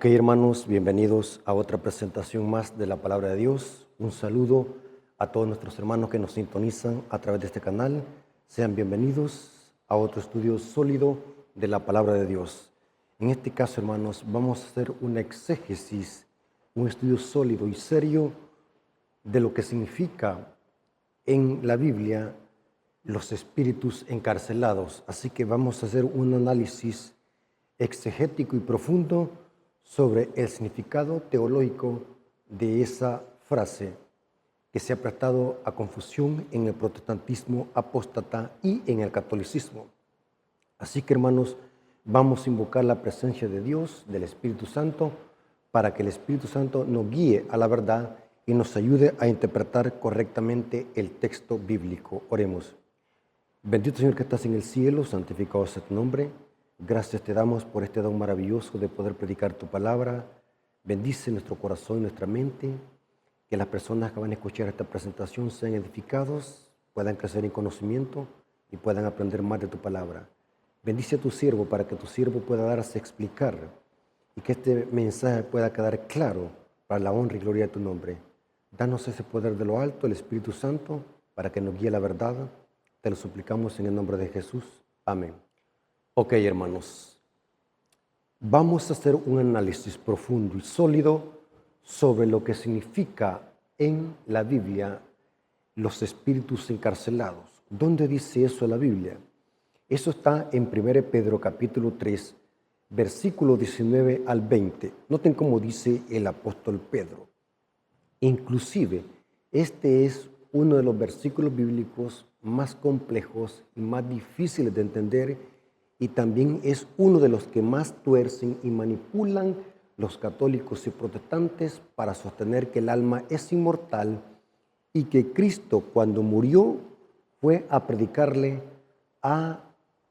Ok, hermanos, bienvenidos a otra presentación más de la Palabra de Dios. Un saludo a todos nuestros hermanos que nos sintonizan a través de este canal. Sean bienvenidos a otro estudio sólido de la Palabra de Dios. En este caso, hermanos, vamos a hacer una exégesis, un estudio sólido y serio de lo que significa en la Biblia los espíritus encarcelados. Así que vamos a hacer un análisis exegético y profundo sobre el significado teológico de esa frase que se ha prestado a confusión en el protestantismo apóstata y en el catolicismo. Así que, hermanos, vamos a invocar la presencia de Dios, del Espíritu Santo, para que el Espíritu Santo nos guíe a la verdad y nos ayude a interpretar correctamente el texto bíblico. Oremos. Bendito Señor que estás en el cielo, santificado sea tu nombre. Gracias te damos por este don maravilloso de poder predicar tu palabra. Bendice nuestro corazón y nuestra mente, que las personas que van a escuchar esta presentación sean edificados, puedan crecer en conocimiento y puedan aprender más de tu palabra. Bendice a tu siervo para que tu siervo pueda darse a explicar y que este mensaje pueda quedar claro para la honra y gloria de tu nombre. Danos ese poder de lo alto, el Espíritu Santo, para que nos guíe la verdad. Te lo suplicamos en el nombre de Jesús. Amén. Ok, hermanos, vamos a hacer un análisis profundo y sólido sobre lo que significa en la Biblia los espíritus encarcelados. ¿Dónde dice eso la Biblia? Eso está en 1 Pedro capítulo 3, versículo 19 al 20. Noten cómo dice el apóstol Pedro. Inclusive, este es uno de los versículos bíblicos más complejos y más difíciles de entender, y también es uno de los que más tuercen y manipulan los católicos y protestantes para sostener que el alma es inmortal y que Cristo, cuando murió, fue a predicarle a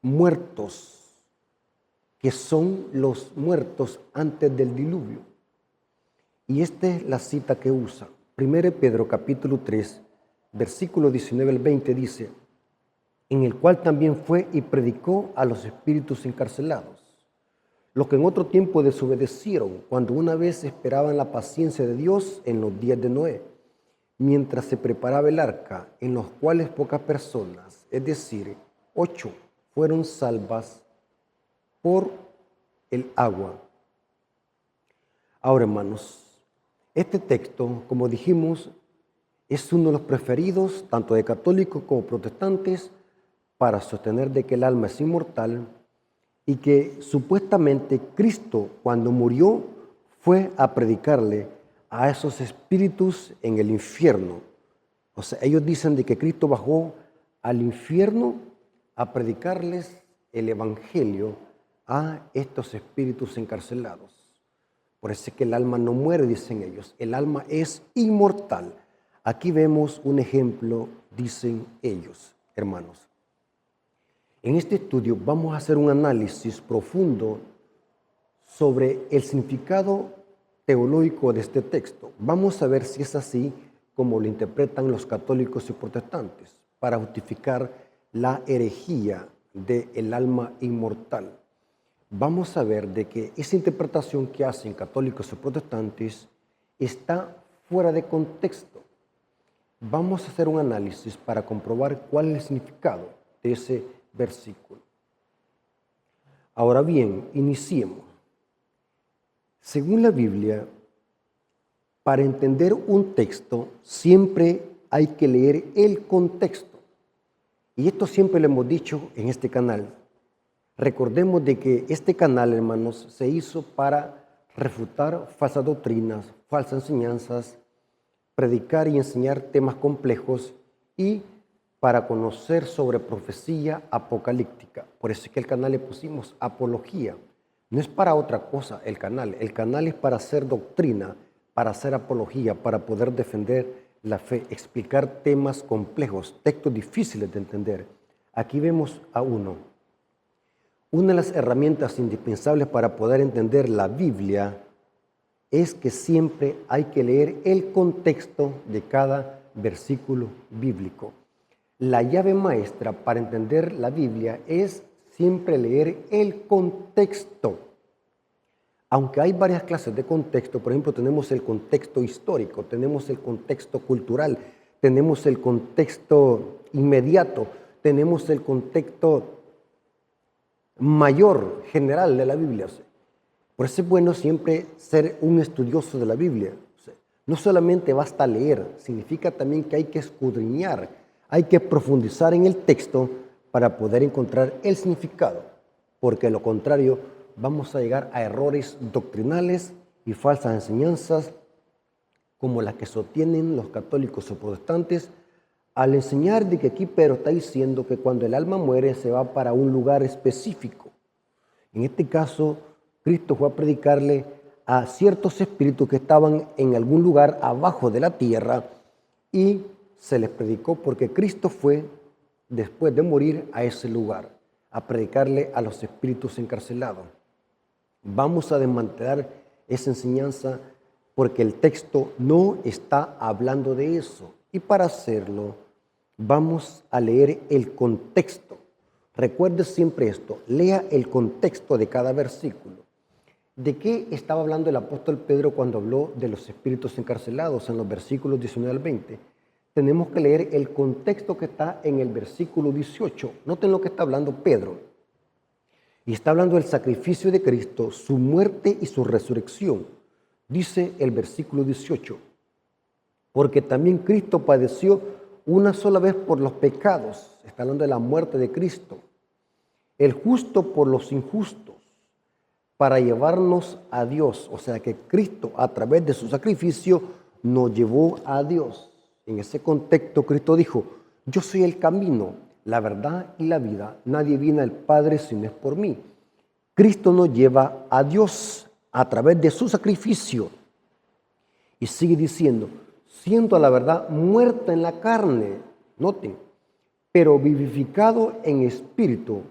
muertos, que son los muertos antes del diluvio. Y esta es la cita que usa. 1 Pedro capítulo 3, versículo 19 al 20 dice: en el cual también fue y predicó a los espíritus encarcelados, los que en otro tiempo desobedecieron, cuando una vez esperaban la paciencia de Dios en los días de Noé, mientras se preparaba el arca, en los cuales pocas personas, es decir, 8, fueron salvas por el agua. Ahora, hermanos, este texto, como dijimos, es uno de los preferidos tanto de católicos como protestantes para sostener de que el alma es inmortal y que supuestamente Cristo, cuando murió, fue a predicarle a esos espíritus en el infierno. O sea, ellos dicen de que Cristo bajó al infierno a predicarles el evangelio a estos espíritus encarcelados. Por eso es que el alma no muere, dicen ellos, el alma es inmortal. Aquí vemos un ejemplo, dicen ellos, hermanos. En este estudio vamos a hacer un análisis profundo sobre el significado teológico de este texto. Vamos a ver si es así como lo interpretan los católicos y protestantes para justificar la herejía del alma inmortal. Vamos a ver de que esa interpretación que hacen católicos y protestantes está fuera de contexto. Vamos a hacer un análisis para comprobar cuál es el significado de ese versículo. Ahora bien, iniciemos. Según la Biblia, para entender un texto siempre hay que leer el contexto. Y esto siempre lo hemos dicho en este canal. Recordemos de que este canal, hermanos, se hizo para refutar falsas doctrinas, falsas enseñanzas, predicar y enseñar temas complejos y para conocer sobre profecía apocalíptica. Por eso es que el canal le pusimos apología. No es para otra cosa el canal es para hacer doctrina, para hacer apología, para poder defender la fe, explicar temas complejos, textos difíciles de entender. Aquí vemos a uno. Una de las herramientas indispensables para poder entender la Biblia es que siempre hay que leer el contexto de cada versículo bíblico. La llave maestra para entender la Biblia es siempre leer el contexto. aunque hay varias clases de contexto, por ejemplo, tenemos el contexto histórico, tenemos el contexto cultural, tenemos el contexto inmediato, tenemos el contexto mayor, general de la Biblia. Por eso es bueno siempre ser un estudioso de la Biblia. No solamente basta leer, significa también que hay que escudriñar, hay que profundizar en el texto para poder encontrar el significado, porque de lo contrario vamos a llegar a errores doctrinales y falsas enseñanzas como las que sostienen los católicos o protestantes al enseñar de que aquí Pedro está diciendo que cuando el alma muere se va para un lugar específico. En este caso, Cristo fue a predicarle a ciertos espíritus que estaban en algún lugar abajo de la tierra y se les predicó porque Cristo fue, después de morir, a ese lugar a predicarle a los espíritus encarcelados. Vamos a desmantelar esa enseñanza porque el texto no está hablando de eso. Y para hacerlo, vamos a leer el contexto. Recuerde siempre esto, lea el contexto de cada versículo. ¿De qué estaba hablando el apóstol Pedro cuando habló de los espíritus encarcelados en los versículos 19 al 20? Tenemos que leer el contexto que está en el versículo 18. Noten lo que está hablando Pedro. Y está hablando del sacrificio de Cristo, su muerte y su resurrección. Dice el versículo 18, porque también Cristo padeció una sola vez por los pecados. Está hablando de la muerte de Cristo. El justo por los injustos, para llevarnos a Dios. O sea que Cristo, a través de su sacrificio, nos llevó a Dios. En ese contexto, Cristo dijo, yo soy el camino, la verdad y la vida. Nadie viene al Padre si no es por mí. Cristo nos lleva a Dios a través de su sacrificio. Y sigue diciendo, siendo a la verdad muerta en la carne, noten, pero vivificado en espíritu,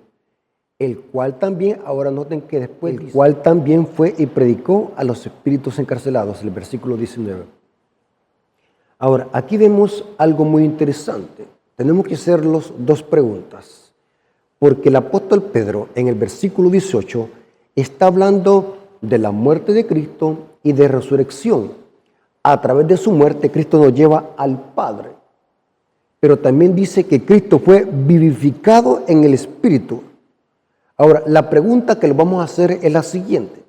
el cual también, ahora noten que después, el cual también fue y predicó a los espíritus encarcelados, el versículo 19. Ahora, aquí vemos algo muy interesante. Tenemos que hacernos dos preguntas, porque el apóstol Pedro en el versículo 18 está hablando de la muerte de Cristo y de resurrección. A través de su muerte, Cristo nos lleva al Padre. Pero también dice que Cristo fue vivificado en el Espíritu. Ahora, la pregunta que le vamos a hacer es la siguiente.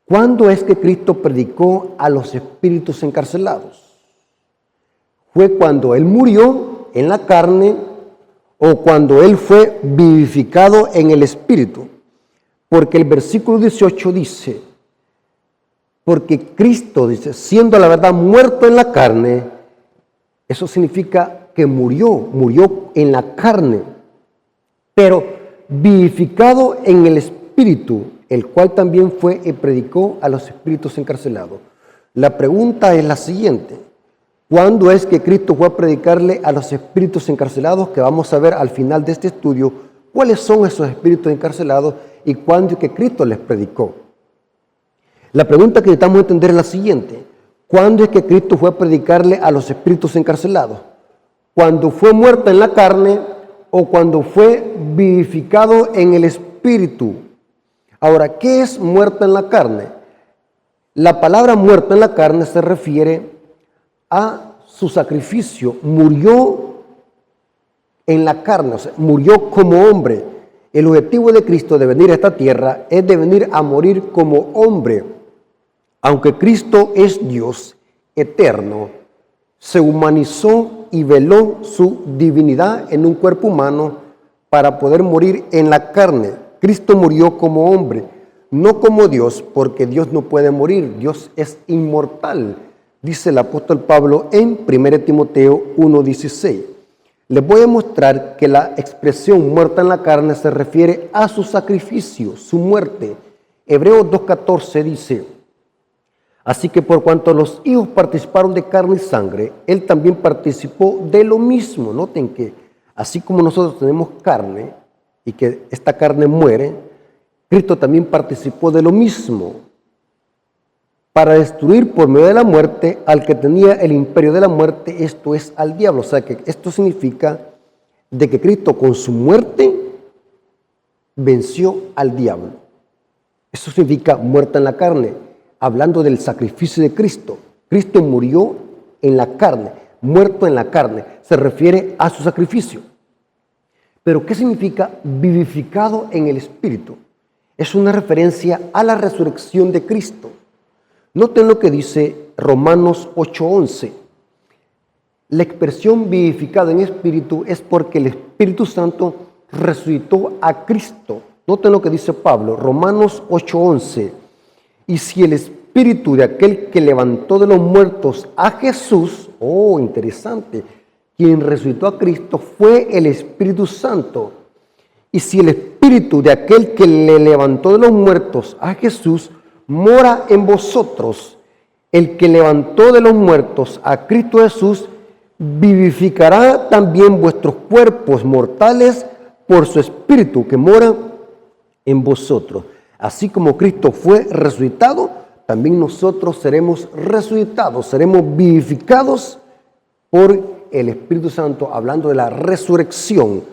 ¿Cuándo es que Cristo predicó a los espíritus encarcelados? ¿Fue cuando Él murió en la carne o cuando Él fue vivificado en el Espíritu? Porque el versículo 18 dice, porque Cristo, dice, siendo la verdad muerto en la carne, eso significa que murió en la carne, pero vivificado en el Espíritu, el cual también fue y predicó a los espíritus encarcelados. La pregunta es la siguiente, ¿cuándo es que Cristo fue a predicarle a los espíritus encarcelados? Que vamos a ver al final de este estudio, ¿cuáles son esos espíritus encarcelados y cuándo es que Cristo les predicó? La pregunta que necesitamos entender es la siguiente, ¿cuándo es que Cristo fue a predicarle a los espíritus encarcelados? ¿Cuando fue muerto en la carne o cuando fue vivificado en el Espíritu? Ahora, ¿qué es muerto en la carne? La palabra muerto en la carne se refiere a su sacrificio. Murió en la carne, o sea, murió como hombre. El objetivo de Cristo de venir a esta tierra es de venir a morir como hombre. Aunque Cristo es Dios eterno, se humanizó y veló su divinidad en un cuerpo humano para poder morir en la carne. Cristo murió como hombre, no como Dios, porque Dios no puede morir, Dios es inmortal, dice el apóstol Pablo en 1 Timoteo 1:16. Les voy a mostrar que la expresión muerta en la carne se refiere a su sacrificio, su muerte. Hebreos 2:14 dice, así que por cuanto los hijos participaron de carne y sangre, Él también participó de lo mismo. Noten que así como nosotros tenemos carne y que esta carne muere, Cristo también participó de lo mismo para destruir por medio de la muerte al que tenía el imperio de la muerte, esto es al diablo. O sea que esto significa de que Cristo con su muerte venció al diablo. Eso significa muerta en la carne, hablando del sacrificio de Cristo. Cristo murió en la carne, muerto en la carne. Se refiere a su sacrificio. Pero ¿qué significa vivificado en el Espíritu? Es una referencia a la resurrección de Cristo. Noten lo que dice Romanos 8:11. La expresión vivificado en espíritu es porque el Espíritu Santo resucitó a Cristo. Noten lo que dice Pablo, Romanos 8:11. Y si el Espíritu de aquel que levantó de los muertos a Jesús, oh, interesante, quien resucitó a Cristo fue el Espíritu Santo. Y si el Espíritu de aquel que le levantó de los muertos a Jesús mora en vosotros, el que levantó de los muertos a Cristo Jesús vivificará también vuestros cuerpos mortales por su Espíritu que mora en vosotros. Así como Cristo fue resucitado, también nosotros seremos resucitados, seremos vivificados por el Espíritu Santo, hablando de la resurrección.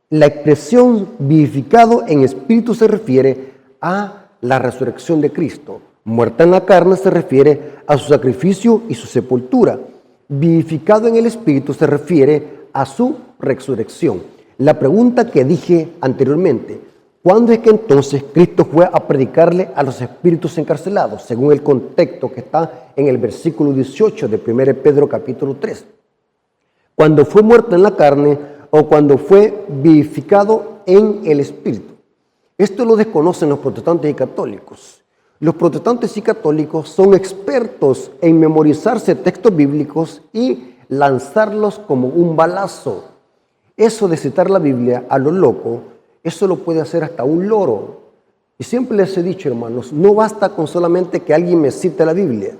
La expresión vivificado en espíritu se refiere a la resurrección de Cristo. Muerta en la carne se refiere a su sacrificio y su sepultura. Vivificado en el espíritu se refiere a su resurrección. La pregunta que dije anteriormente, ¿cuándo es que entonces Cristo fue a predicarle a los espíritus encarcelados? Según el contexto que está en el versículo 18 de 1 Pedro capítulo 3. Cuando fue muerto en la carne o cuando fue vivificado en el espíritu. Esto lo desconocen los protestantes y católicos. Los protestantes y católicos son expertos en memorizarse textos bíblicos y lanzarlos como un balazo. Eso de citar la Biblia a lo loco, eso lo puede hacer hasta un loro. Y siempre les he dicho, hermanos, no basta con solamente que alguien me cite la Biblia.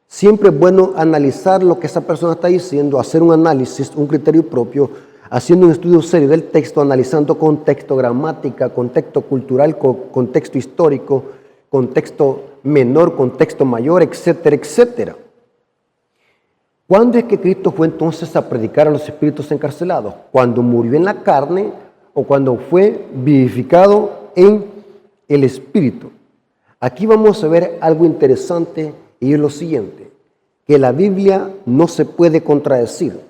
Siempre es bueno analizar lo que esa persona está diciendo, hacer un análisis, un criterio propio, haciendo un estudio serio del texto, analizando contexto, gramática, contexto cultural, contexto histórico, contexto menor, contexto mayor, etcétera, etcétera. ¿Cuándo es que Cristo fue entonces a predicar a los espíritus encarcelados? ¿Cuando murió en la carne o cuando fue vivificado en el espíritu? Aquí vamos a ver algo interesante y es lo siguiente, que la Biblia no se puede contradecir.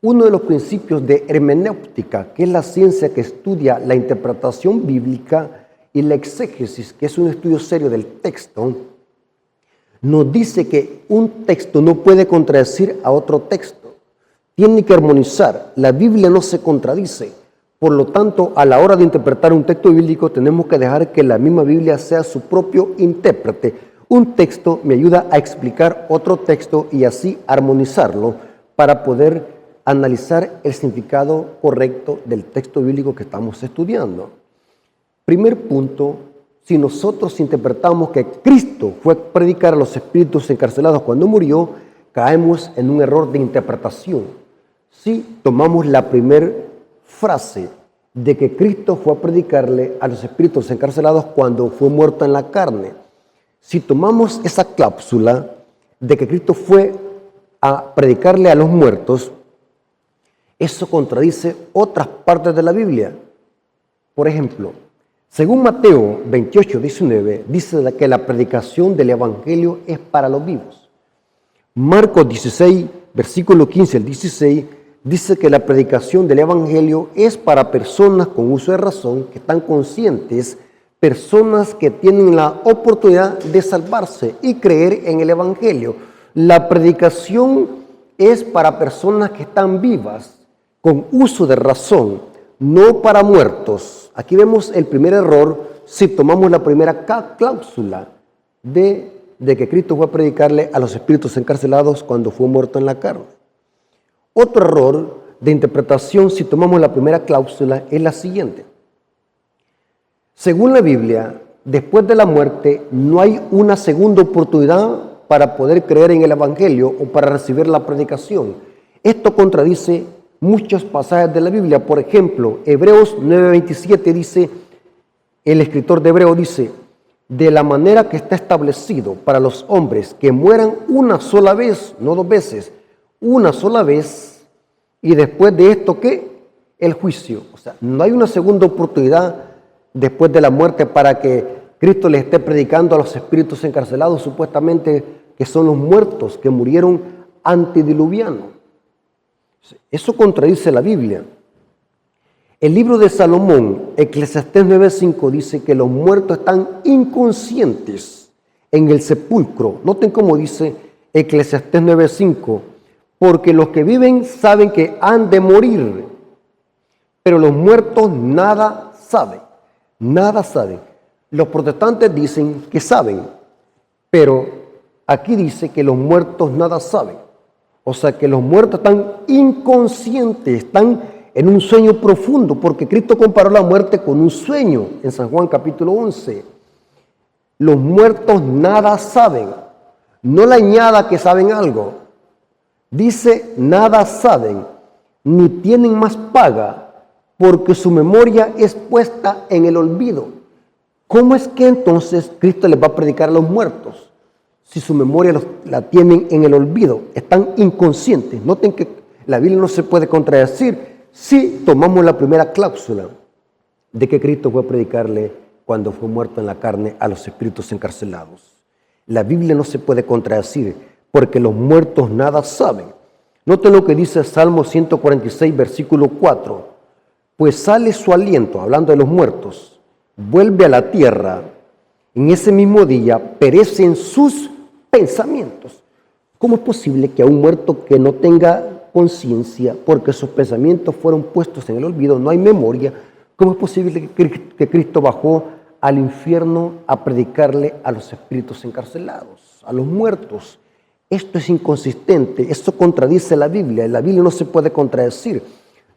Uno de los principios de hermenéutica, que es la ciencia que estudia la interpretación bíblica, y la exégesis, que es un estudio serio del texto, nos dice que un texto no puede contradecir a otro texto. Tiene que armonizar. La Biblia no se contradice. Por lo tanto, a la hora de interpretar un texto bíblico, tenemos que dejar que la misma Biblia sea su propio intérprete. Un texto me ayuda a explicar otro texto y así armonizarlo para poder analizar el significado correcto del texto bíblico que estamos estudiando. Primer punto, si nosotros interpretamos que Cristo fue a predicar a los espíritus encarcelados cuando murió, caemos en un error de interpretación. Si tomamos la primera frase de que Cristo fue a predicarle a los espíritus encarcelados cuando fue muerto en la carne, si tomamos esa cláusula de que Cristo fue a predicarle a los muertos, eso contradice otras partes de la Biblia. Por ejemplo, según Mateo 28:19, dice que la predicación del Evangelio es para los vivos. Marcos 16, versículo 15 al 16, dice que la predicación del Evangelio es para personas con uso de razón, que están conscientes, personas que tienen la oportunidad de salvarse y creer en el Evangelio. La predicación es para personas que están vivas, con uso de razón, no para muertos. Aquí vemos el primer error si tomamos la primera cláusula de que Cristo fue a predicarle a los espíritus encarcelados cuando fue muerto en la carne. Otro error de interpretación si tomamos la primera cláusula es la siguiente. Según la Biblia, después de la muerte no hay una segunda oportunidad para poder creer en el Evangelio o para recibir la predicación. Esto contradice muchos pasajes de la Biblia. Por ejemplo, Hebreos 9:27 dice, el escritor de Hebreos dice, de la manera que está establecido para los hombres que mueran una sola vez, no dos veces, una sola vez, y después de esto, ¿qué? El juicio. O sea, no hay una segunda oportunidad después de la muerte para que Cristo les esté predicando a los espíritus encarcelados, supuestamente que son los muertos que murieron antediluviano. Eso contradice la Biblia. El libro de Salomón, Eclesiastés 9:5, dice que los muertos están inconscientes en el sepulcro. Noten cómo dice Eclesiastés 9:5, porque los que viven saben que han de morir, pero los muertos nada saben, nada saben. Los protestantes dicen que saben, pero aquí dice que los muertos nada saben. O sea que los muertos están inconscientes, están en un sueño profundo, porque Cristo comparó la muerte con un sueño en San Juan capítulo 11. Los muertos nada saben. No le añada que saben algo. Dice nada saben, ni tienen más paga, porque su memoria es puesta en el olvido. ¿Cómo es que entonces Cristo les va a predicar a los muertos? Si su memoria la tienen en el olvido, están inconscientes. Noten que la Biblia no se puede contradecir si tomamos la primera cláusula de que Cristo fue a predicarle cuando fue muerto en la carne a los espíritus encarcelados. La Biblia no se puede contradecir porque los muertos nada saben. Noten lo que dice Salmo 146, versículo 4. Pues sale su aliento, hablando de los muertos, vuelve a la tierra, en ese mismo día perecen sus pensamientos. ¿Cómo es posible que a un muerto que no tenga conciencia, porque sus pensamientos fueron puestos en el olvido, no hay memoria, cómo es posible que Cristo bajó al infierno a predicarle a los espíritus encarcelados, a los muertos? Esto es inconsistente, esto contradice la Biblia no se puede contradecir.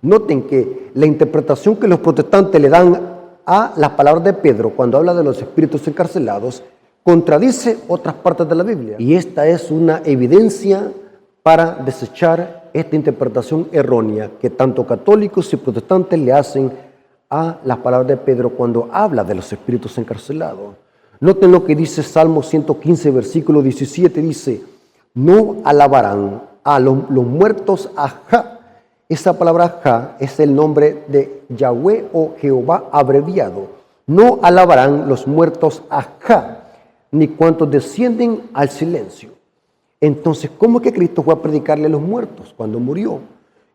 Noten que la interpretación que los protestantes le dan a las palabras de Pedro cuando habla de los espíritus encarcelados contradice otras partes de la Biblia. Y esta es una evidencia para desechar esta interpretación errónea que tanto católicos y protestantes le hacen a las palabras de Pedro cuando habla de los espíritus encarcelados. Noten lo que dice Salmo 115, versículo 17, dice, no alabarán a los muertos a Jah. Esa palabra Jah es el nombre de Yahweh o Jehová abreviado. No alabarán los muertos a Jah, ni cuantos descienden al silencio. Entonces, ¿cómo es que Cristo fue a predicarle a los muertos cuando murió?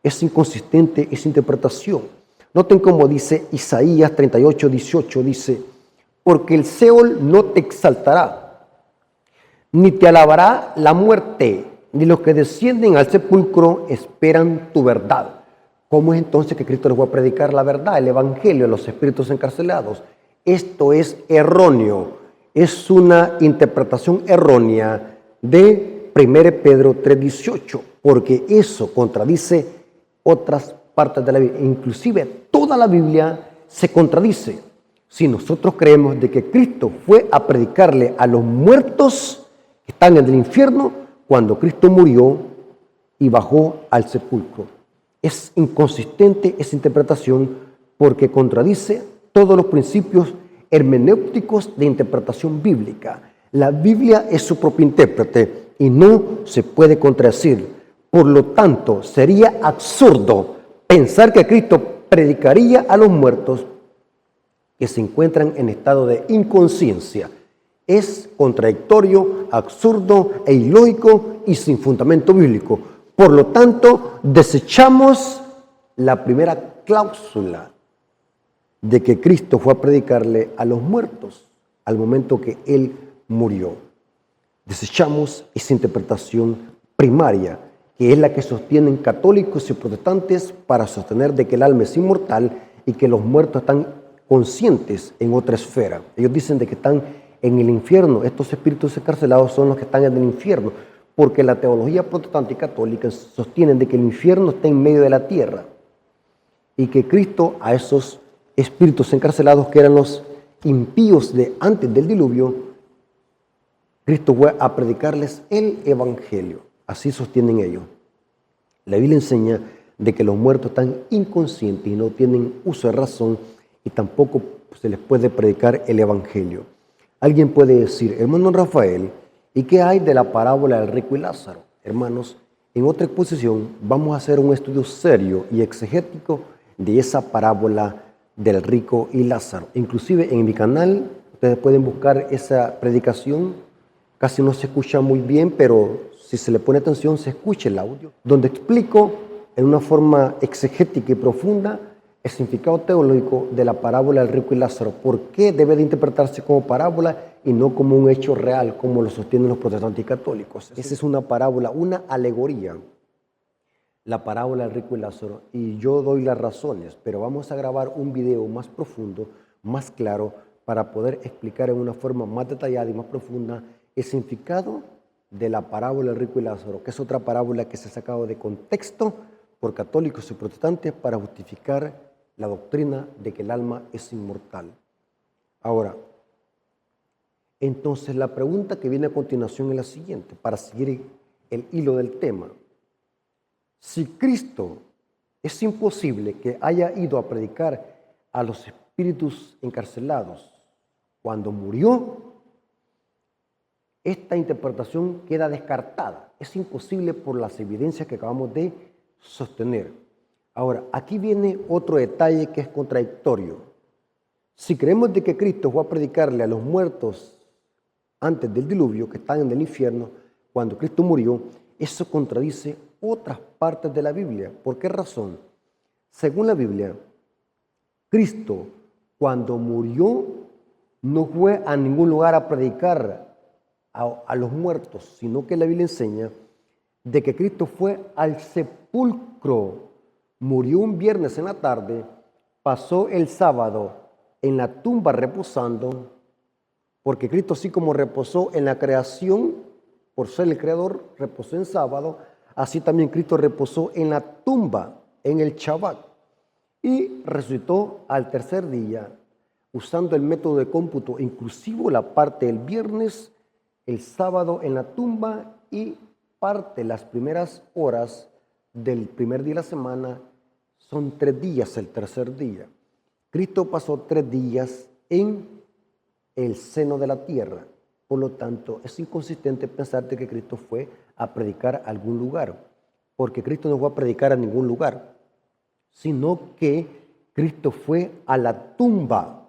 Es inconsistente esa interpretación. Noten cómo dice Isaías 38, 18, dice, porque el Seol no te exaltará, ni te alabará la muerte, ni los que descienden al sepulcro esperan tu verdad. ¿Cómo es entonces que Cristo les va a predicar la verdad, el evangelio a los espíritus encarcelados? Esto es erróneo, es una interpretación errónea de 1 Pedro 3:18, porque eso contradice otras partes de la Biblia. Inclusive toda la Biblia se contradice. Si nosotros creemos de que Cristo fue a predicarle a los muertos que están en el infierno cuando Cristo murió y bajó al sepulcro. Es inconsistente esa interpretación porque contradice todos los principios hermenéuticos de interpretación bíblica. La Biblia es su propio intérprete y no se puede contradecir. Por lo tanto, sería absurdo pensar que Cristo predicaría a los muertos que se encuentran en estado de inconsciencia. Es contradictorio, absurdo e ilógico y sin fundamento bíblico. Por lo tanto, desechamos la primera cláusula de que Cristo fue a predicarle a los muertos al momento que Él murió. Desechamos esa interpretación primaria, que es la que sostienen católicos y protestantes para sostener de que el alma es inmortal y que los muertos están conscientes en otra esfera. Ellos dicen de que están en el infierno. Estos espíritus encarcelados son los que están en el infierno, porque la teología protestante y católica sostienen de que el infierno está en medio de la tierra y que Cristo a esos espíritus encarcelados, que eran los impíos de antes del diluvio, Cristo fue a predicarles el evangelio. Así sostienen ellos. La Biblia enseña de que los muertos están inconscientes y no tienen uso de razón y tampoco se les puede predicar el evangelio. Alguien puede decir, hermano Rafael, ¿y qué hay de la parábola del rico y Lázaro? Hermanos, en otra exposición vamos a hacer un estudio serio y exegético de esa parábola del rico y Lázaro. Inclusive en mi canal, Ustedes pueden buscar esa predicación, casi no se escucha muy bien, pero si se le pone atención se escucha el audio, donde explico en una forma exegética y profunda el significado teológico de la parábola del rico y Lázaro. ¿Por qué debe de interpretarse como parábola y no como un hecho real, como lo sostienen los protestantes y católicos? Esa es una parábola, una alegoría, la parábola del rico y Lázaro, y yo doy las razones, pero vamos a grabar un video más profundo, más claro, para poder explicar en una forma más detallada y más profunda el significado de la parábola del rico y Lázaro, que es otra parábola que se ha sacado de contexto por católicos y protestantes para justificar la doctrina de que el alma es inmortal. Ahora, entonces la pregunta que viene a continuación es la siguiente, para seguir el hilo del tema. Si Cristo, es imposible que haya ido a predicar a los espíritus encarcelados cuando murió, esta interpretación queda descartada. Es imposible por las evidencias que acabamos de sostener. Ahora, aquí viene otro detalle que es contradictorio. Si creemos de que Cristo fue a predicarle a los muertos antes del diluvio, que están en el infierno, cuando Cristo murió, eso contradice otras partes de la Biblia. ¿Por qué razón? Según la Biblia, Cristo, cuando murió, no fue a ningún lugar a predicar a los muertos, sino que la Biblia enseña de que Cristo fue al sepulcro. Murió un viernes en la tarde, pasó el sábado en la tumba reposando, porque Cristo, así como reposó en la creación, por ser el creador, reposó en sábado, así también Cristo reposó en la tumba, en el Shabbat, y resucitó al tercer día, usando el método de cómputo inclusivo, la parte del viernes, el sábado en la tumba y parte, las primeras horas del primer día de la semana, son 3 días el tercer día. Cristo pasó 3 días en el seno de la tierra. Por lo tanto, es inconsistente pensar de que Cristo fue a predicar a algún lugar, porque Cristo no fue a predicar a ningún lugar, sino que Cristo fue a la tumba,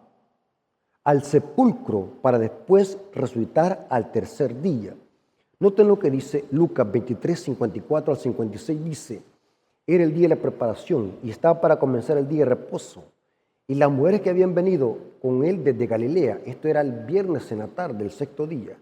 al sepulcro, para después resucitar al tercer día. Noten lo que dice Lucas 23, 54 al 56, dice: era el día de la preparación y estaba para comenzar el día de reposo. Y las mujeres que habían venido con él desde Galilea, esto era el viernes en la tarde, el sexto día,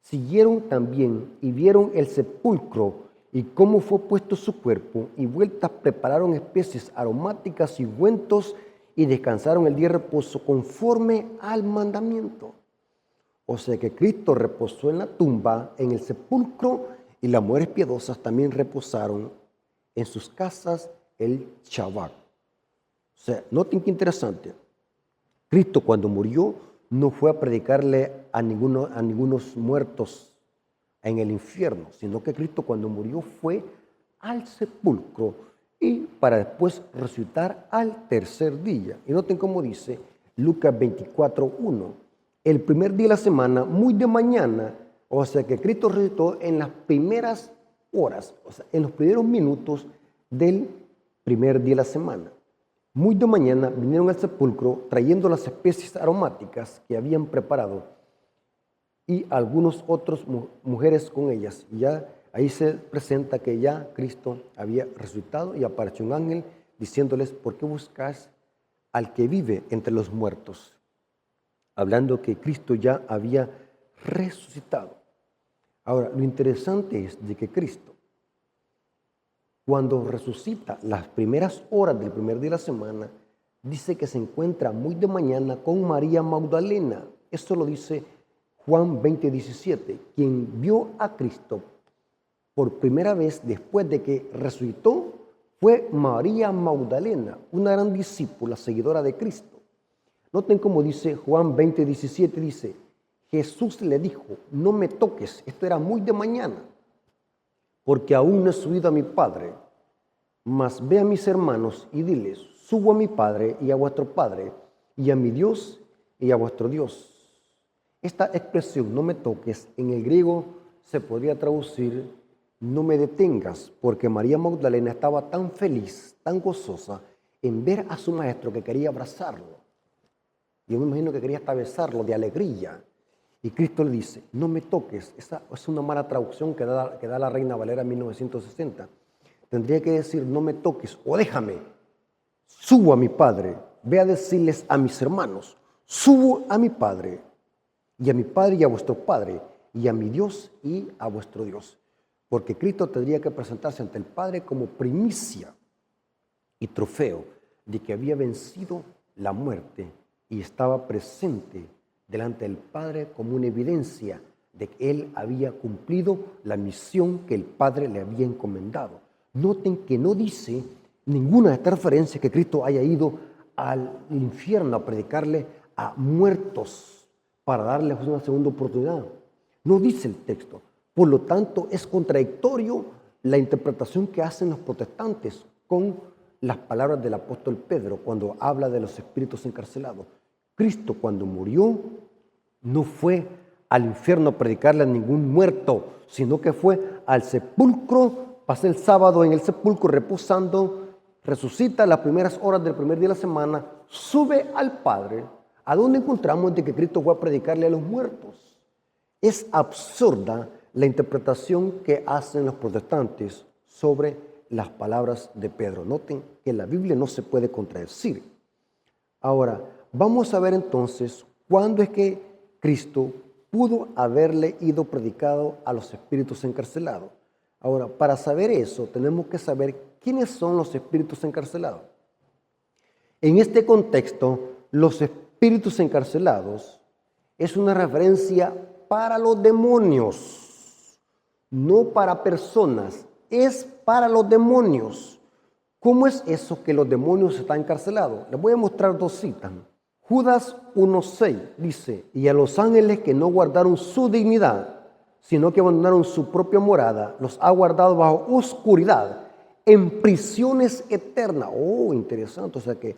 siguieron también y vieron el sepulcro y cómo fue puesto su cuerpo, y vueltas prepararon especies aromáticas y ungüentos y descansaron el día de reposo conforme al mandamiento. O sea que Cristo reposó en la tumba, en el sepulcro, y las mujeres piadosas también reposaron en sus casas el Shabbat. O sea, noten qué interesante. Cristo, cuando murió, no fue a predicarle a ningunos muertos en el infierno, sino que Cristo, cuando murió, fue al sepulcro y para después resucitar al tercer día. Y noten cómo dice Lucas 24:1. El primer día de la semana, muy de mañana, o sea que Cristo resucitó en las primeras horas, o sea, en los primeros minutos del primer día de la semana. Muy de mañana vinieron al sepulcro trayendo las especies aromáticas que habían preparado y algunos otros mujeres con ellas. Y ya ahí se presenta que ya Cristo había resucitado y apareció un ángel diciéndoles: ¿por qué buscáis al que vive entre los muertos? Hablando que Cristo ya había resucitado. Ahora, lo interesante es de que Cristo, cuando resucita las primeras horas del primer día de la semana, dice que se encuentra muy de mañana con María Magdalena. Esto lo dice Juan 20:17. Quien vio a Cristo por primera vez después de que resucitó fue María Magdalena, una gran discípula, seguidora de Cristo. Noten cómo dice Juan 20:17, dice: Jesús le dijo: no me toques, esto era muy de mañana, porque aún no he subido a mi Padre, mas ve a mis hermanos y diles: subo a mi Padre y a vuestro Padre, y a mi Dios y a vuestro Dios. Esta expresión, no me toques, en el griego se podría traducir: no me detengas, porque María Magdalena estaba tan feliz, tan gozosa en ver a su maestro que quería abrazarlo. Yo me imagino que quería hasta besarlo de alegría. Y Cristo le dice, no me toques. Esa es una mala traducción que da la Reina Valera 1960. Tendría que decir, no me toques o déjame. Subo a mi Padre. Ve a decirles a mis hermanos, subo a mi Padre y a vuestro Padre y a mi Dios y a vuestro Dios. Porque Cristo tendría que presentarse ante el Padre como primicia y trofeo de que había vencido la muerte y estaba presente delante del Padre como una evidencia de que Él había cumplido la misión que el Padre le había encomendado. Noten que no dice ninguna de estas referencias que Cristo haya ido al infierno a predicarle a muertos para darles una segunda oportunidad. No dice el texto. Por lo tanto, es contradictorio la interpretación que hacen los protestantes con las palabras del apóstol Pedro cuando habla de los espíritus encarcelados. Cristo, cuando murió, no fue al infierno a predicarle a ningún muerto, sino que fue al sepulcro, pasó el sábado en el sepulcro reposando, resucita a las primeras horas del primer día de la semana, sube al Padre, a donde encontramos de que Cristo fue a predicarle a los muertos. Es absurda la interpretación que hacen los protestantes sobre las palabras de Pedro. Noten que la Biblia no se puede contradecir. Ahora, vamos a ver entonces cuándo es que Cristo pudo haberle ido predicado a los espíritus encarcelados. Ahora, para saber eso, tenemos que saber quiénes son los espíritus encarcelados. En este contexto, los espíritus encarcelados es una referencia para los demonios, no para personas, es para los demonios. ¿Cómo es eso que los demonios están encarcelados? Les voy a mostrar dos citas. Judas 1:6 dice, y a los ángeles que no guardaron su dignidad, sino que abandonaron su propia morada, los ha guardado bajo oscuridad, en prisiones eternas. Oh, interesante. O sea que,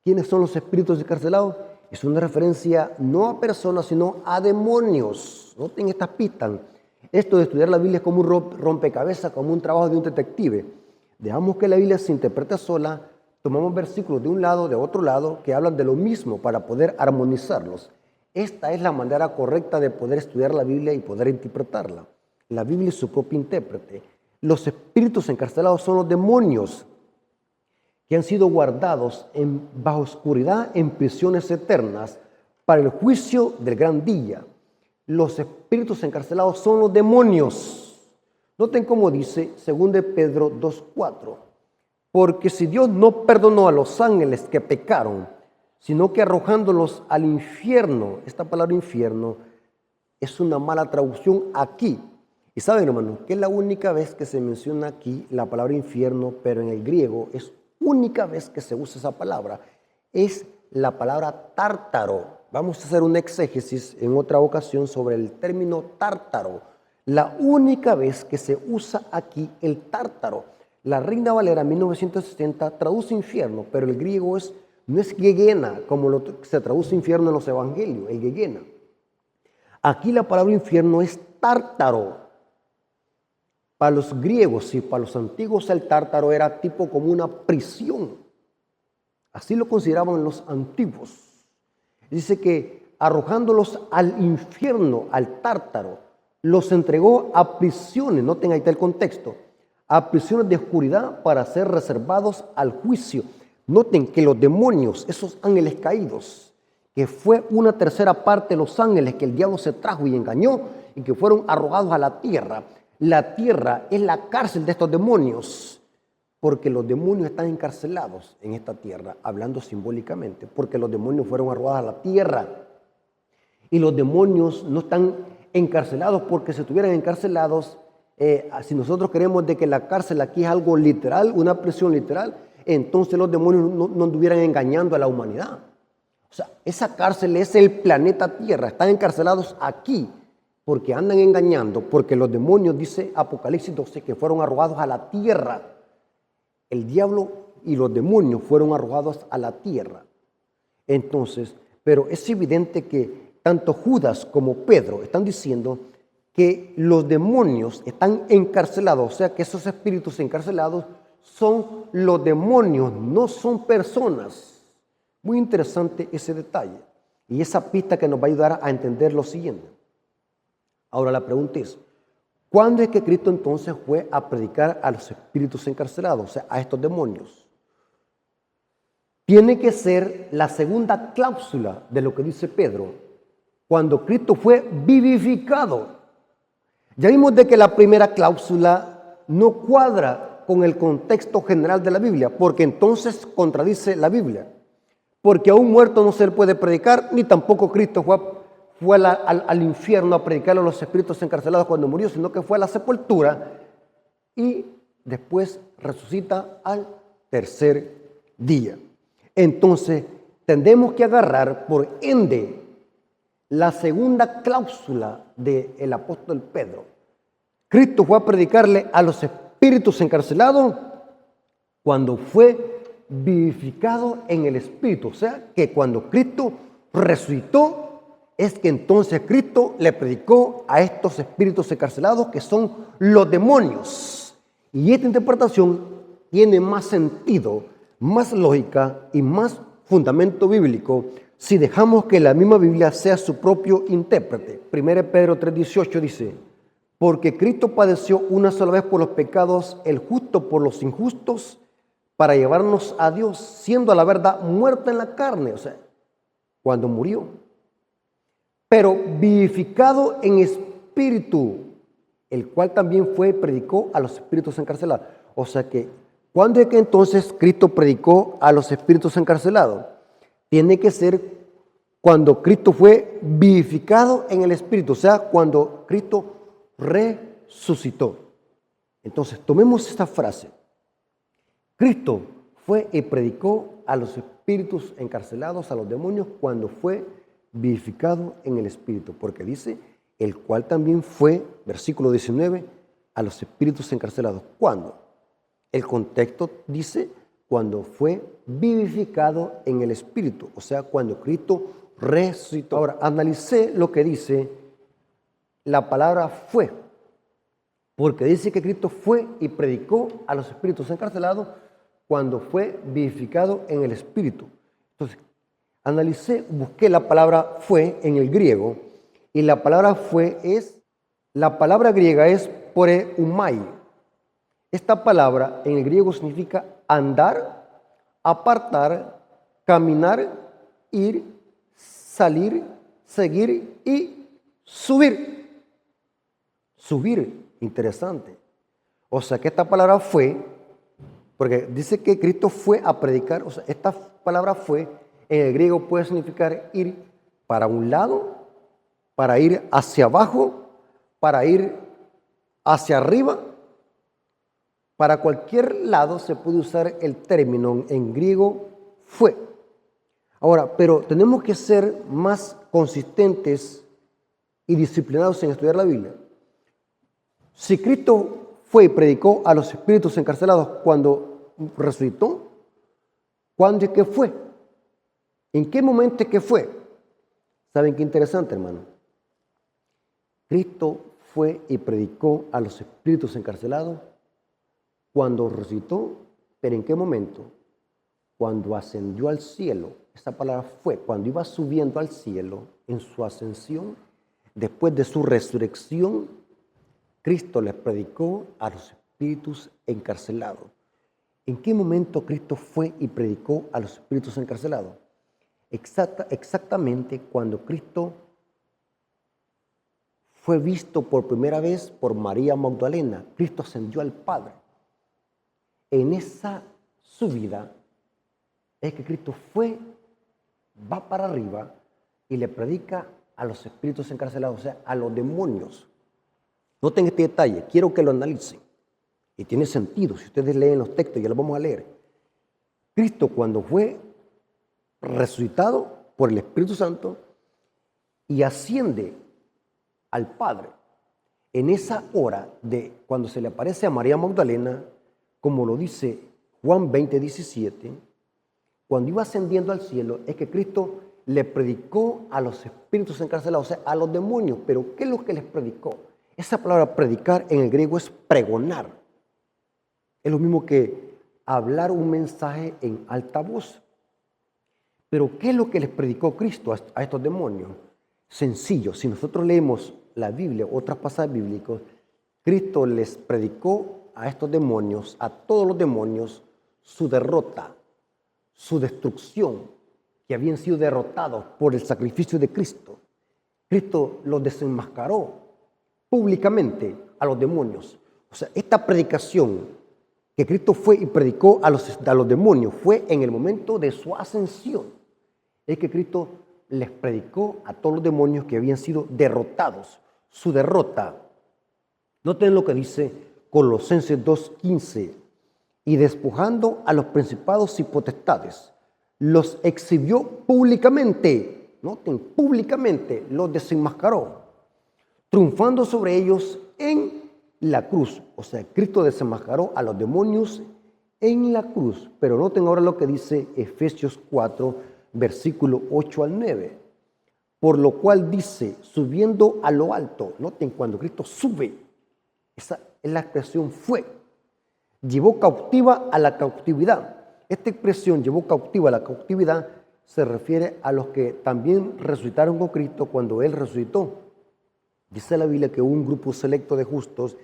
¿quiénes son los espíritus encarcelados? Es una referencia no a personas, sino a demonios. Noten estas pistas. Esto de estudiar la Biblia es como un rompecabezas, como un trabajo de un detective. Dejamos que la Biblia se interprete sola, tomamos versículos de un lado, de otro lado, que hablan de lo mismo para poder armonizarlos. Esta es la manera correcta de poder estudiar la Biblia y poder interpretarla. La Biblia es su propio intérprete. Los espíritus encarcelados son los demonios que han sido guardados bajo oscuridad en prisiones eternas para el juicio del gran día. Los espíritus encarcelados son los demonios. Noten cómo dice 2 Pedro 2:4. Porque si Dios no perdonó a los ángeles que pecaron, sino que arrojándolos al infierno, esta palabra infierno es una mala traducción aquí. Y saben, hermanos, que es la única vez que se menciona aquí la palabra infierno, pero en el griego es única vez que se usa esa palabra. Es la palabra tártaro. Vamos a hacer un exégesis en otra ocasión sobre el término tártaro. La única vez que se usa aquí el tártaro. La Reina Valera 1960 traduce infierno, pero el griego no es Gehenna, como se traduce infierno en los evangelios, el Gehenna. Aquí la palabra infierno es tártaro. Para los griegos y para los antiguos el tártaro era tipo como una prisión. Así lo consideraban los antiguos. Dice que arrojándolos al infierno, al tártaro, los entregó a prisiones, noten ahí está el contexto, a prisiones de oscuridad para ser reservados al juicio. Noten que los demonios, esos ángeles caídos, que fue una tercera parte de los ángeles que el diablo se trajo y engañó y que fueron arrojados a la tierra. La tierra es la cárcel de estos demonios, porque los demonios están encarcelados en esta tierra, hablando simbólicamente, porque los demonios fueron arrojados a la tierra. Y los demonios no están encarcelados porque si estuvieran encarcelados, si nosotros creemos de que la cárcel aquí es algo literal, una prisión literal, entonces los demonios no anduvieran engañando a la humanidad. O sea, esa cárcel es el planeta Tierra, están encarcelados aquí porque andan engañando, porque los demonios, dice Apocalipsis 12, que fueron arrojados a la tierra. El diablo y los demonios fueron arrojados a la tierra. Entonces, pero es evidente que tanto Judas como Pedro están diciendo que los demonios están encarcelados, o sea que esos espíritus encarcelados son los demonios, no son personas. Muy interesante ese detalle. Y esa pista que nos va a ayudar a entender lo siguiente. Ahora la pregunta es, ¿cuándo es que Cristo entonces fue a predicar a los espíritus encarcelados, o sea, a estos demonios? Tiene que ser la segunda cláusula de lo que dice Pedro, cuando Cristo fue vivificado. Ya vimos de que la primera cláusula no cuadra con el contexto general de la Biblia, porque entonces contradice la Biblia. Porque a un muerto no se le puede predicar, ni tampoco Cristo fue al infierno a predicar a los espíritus encarcelados cuando murió, sino que fue a la sepultura y después resucita al tercer día. Entonces, tendremos que agarrar por ende la segunda cláusula del apóstol Pedro. Cristo fue a predicarle a los espíritus encarcelados cuando fue vivificado en el Espíritu. O sea, que cuando Cristo resucitó, es que entonces Cristo le predicó a estos espíritus encarcelados que son los demonios. Y esta interpretación tiene más sentido, más lógica y más fundamento bíblico si dejamos que la misma Biblia sea su propio intérprete. 1 Pedro 3:18 dice, porque Cristo padeció una sola vez por los pecados, el justo por los injustos, para llevarnos a Dios, siendo a la verdad muerto en la carne, o sea, cuando murió, pero vivificado en espíritu, el cual también fue y predicó a los espíritus encarcelados. O sea que, ¿cuándo es que entonces Cristo predicó a los espíritus encarcelados? Tiene que ser cuando Cristo fue vivificado en el espíritu, o sea, cuando Cristo resucitó. Entonces, tomemos esta frase. Cristo fue y predicó a los espíritus encarcelados, a los demonios, cuando fue vivificado en el Espíritu. Porque dice, el cual también fue, versículo 19, a los espíritus encarcelados. ¿Cuándo? El contexto dice, cuando fue vivificado en el Espíritu. O sea, cuando Cristo resucitó. Ahora, analicé lo que dice la palabra fue. Porque dice que Cristo fue y predicó a los espíritus encarcelados cuando fue vivificado en el Espíritu. Entonces, analicé, busqué la palabra fue en el griego, y la palabra fue la palabra griega es poreumai. Esta palabra en el griego significa andar, apartar, caminar, ir, salir, seguir y subir. Subir, interesante. O sea que esta palabra fue, porque dice que Cristo fue a predicar, o sea, esta palabra fue, en el griego puede significar ir para un lado, para ir hacia abajo, para ir hacia arriba. Para cualquier lado se puede usar el término en griego fue. Ahora, pero tenemos que ser más consistentes y disciplinados en estudiar la Biblia. Si Cristo fue y predicó a los espíritus encarcelados cuando resucitó, ¿cuándo es que fue? ¿En qué momento es que fue? ¿Saben qué interesante, hermano? Cristo fue y predicó a los espíritus encarcelados cuando resucitó, pero ¿en qué momento? Cuando ascendió al cielo. Esa palabra fue, cuando iba subiendo al cielo en su ascensión, después de su resurrección, Cristo les predicó a los espíritus encarcelados. ¿En qué momento Cristo fue y predicó a los espíritus encarcelados? Exactamente cuando Cristo fue visto por primera vez por María Magdalena. Cristo ascendió al Padre. En esa subida es que Cristo va para arriba y le predica a los espíritus encarcelados, o sea, a los demonios. Noten este detalle, quiero que lo analicen. Y tiene sentido, si ustedes leen los textos, ya los vamos a leer. Cristo, cuando fue resucitado por el Espíritu Santo y asciende al Padre, en esa hora de cuando se le aparece a María Magdalena, como lo dice Juan 20:17, cuando iba ascendiendo al cielo, es que Cristo le predicó a los espíritus encarcelados, o sea, a los demonios. Pero ¿qué es lo que les predicó? Esa palabra predicar en el griego es pregonar. Es lo mismo que hablar un mensaje en alta voz. Pero ¿qué es lo que les predicó Cristo a estos demonios? Sencillo, si nosotros leemos la Biblia, otras pasajes bíblicos, Cristo les predicó a estos demonios, a todos los demonios, su derrota, su destrucción, que habían sido derrotados por el sacrificio de Cristo. Cristo los desenmascaró públicamente a los demonios. O sea, esta predicación que Cristo fue y predicó a los demonios fue en el momento de su ascensión. Es que Cristo les predicó a todos los demonios que habían sido derrotados. Su derrota. Noten lo que dice Colosenses 2:15. Y despojando a los principados y potestades, los exhibió públicamente. Noten, públicamente los desenmascaró, triunfando sobre ellos en la cruz. O sea, Cristo desenmascaró a los demonios en la cruz. Pero noten ahora lo que dice Efesios 4, versículo 8 al 9. Por lo cual dice, subiendo a lo alto. Noten, cuando Cristo sube, esa es la expresión fue. Llevó cautiva a la cautividad. Esta expresión, llevó cautiva a la cautividad, se refiere a los que también resucitaron con Cristo cuando Él resucitó. Dice la Biblia que hubo un grupo selecto de justos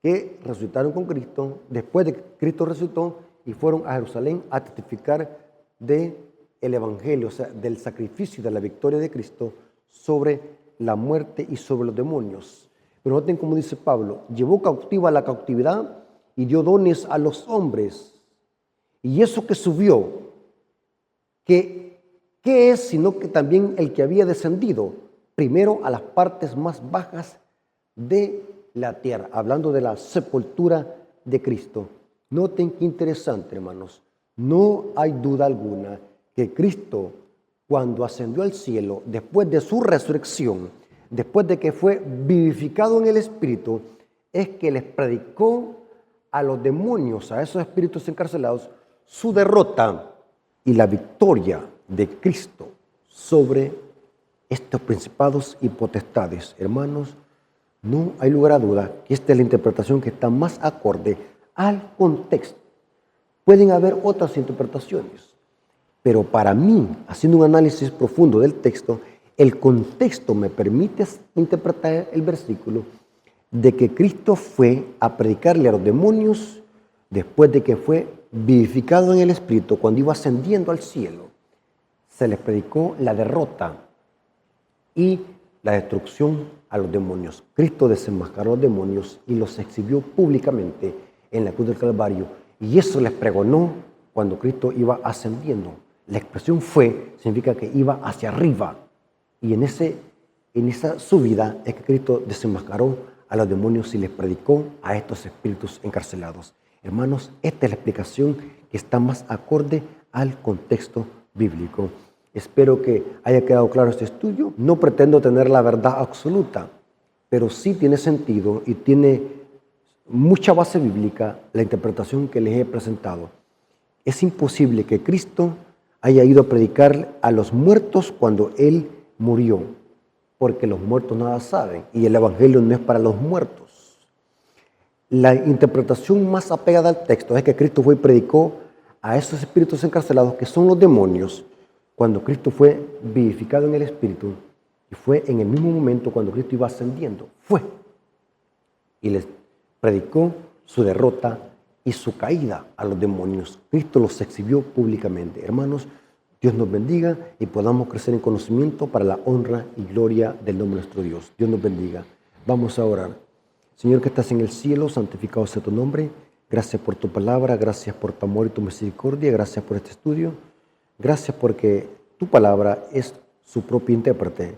que resucitaron con Cristo después de que Cristo resucitó y fueron a Jerusalén a testificar del Evangelio, o sea, del sacrificio y de la victoria de Cristo sobre la muerte y sobre los demonios. Pero noten cómo dice Pablo, llevó cautiva la cautividad y dio dones a los hombres. Y eso que subió, ¿qué es sino que también el que había descendido primero a las partes más bajas de la tierra? Hablando de la sepultura de Cristo. Noten qué interesante, hermanos. No hay duda alguna que Cristo, cuando ascendió al cielo, después de su resurrección, después de que fue vivificado en el Espíritu, es que les predicó a los demonios, a esos espíritus encarcelados, su derrota y la victoria de Cristo sobre estos principados y potestades. Hermanos, no hay lugar a duda que esta es la interpretación que está más acorde al contexto. Pueden haber otras interpretaciones, pero para mí, haciendo un análisis profundo del texto, el contexto me permite interpretar el versículo de que Cristo fue a predicarle a los demonios después de que fue vivificado en el Espíritu, cuando iba ascendiendo al cielo. Se les predicó la derrota y la destrucción a los demonios. Cristo desenmascaró a los demonios y los exhibió públicamente en la cruz del Calvario. Y eso les pregonó cuando Cristo iba ascendiendo. La expresión fue, significa que iba hacia arriba. Y en esa subida es que Cristo desenmascaró a los demonios y les predicó a estos espíritus encarcelados. Hermanos, esta es la explicación que está más acorde al contexto bíblico. Espero que haya quedado claro este estudio. No pretendo tener la verdad absoluta, pero sí tiene sentido y tiene mucha base bíblica la interpretación que les he presentado. Es imposible que Cristo haya ido a predicar a los muertos cuando Él murió, porque los muertos nada saben y el Evangelio no es para los muertos. La interpretación más apegada al texto es que Cristo fue y predicó a esos espíritus encarcelados que son los demonios cuando Cristo fue vivificado en el Espíritu y fue en el mismo momento cuando Cristo iba ascendiendo. Fue y les predicó su derrota y su caída a los demonios. Cristo los exhibió públicamente. Hermanos, Dios nos bendiga y podamos crecer en conocimiento para la honra y gloria del nombre de nuestro Dios. Dios nos bendiga. Vamos a orar. Señor que estás en el cielo, santificado sea tu nombre. Gracias por tu palabra, gracias por tu amor y tu misericordia, gracias por este estudio. Gracias porque tu palabra es su propio intérprete.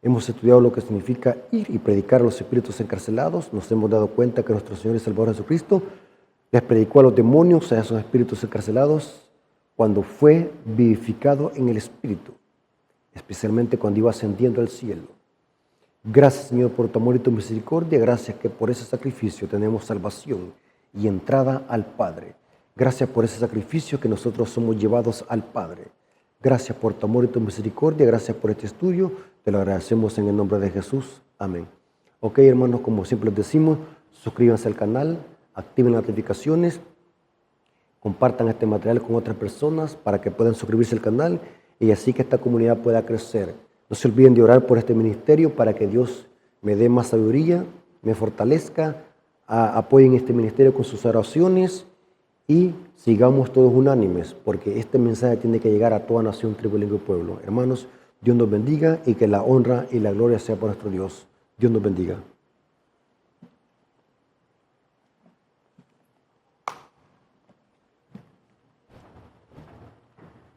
Hemos estudiado lo que significa ir y predicar a los espíritus encarcelados. Nos hemos dado cuenta que nuestro Señor y Salvador Jesucristo les predicó a los demonios, a esos espíritus encarcelados, cuando fue vivificado en el Espíritu, especialmente cuando iba ascendiendo al cielo. Gracias, Señor, por tu amor y tu misericordia. Gracias que por ese sacrificio tenemos salvación y entrada al Padre. Gracias por ese sacrificio que nosotros somos llevados al Padre. Gracias por tu amor y tu misericordia. Gracias por este estudio. Te lo agradecemos en el nombre de Jesús. Amén. Ok, hermanos, como siempre les decimos, suscríbanse al canal, activen las notificaciones, compartan este material con otras personas para que puedan suscribirse al canal y así que esta comunidad pueda crecer. No se olviden de orar por este ministerio para que Dios me dé más sabiduría, me fortalezca, apoyen este ministerio con sus oraciones y sigamos todos unánimes, porque este mensaje tiene que llegar a toda nación, tribu, lengua y pueblo. Hermanos, Dios nos bendiga y que la honra y la gloria sea por nuestro Dios. Dios nos bendiga.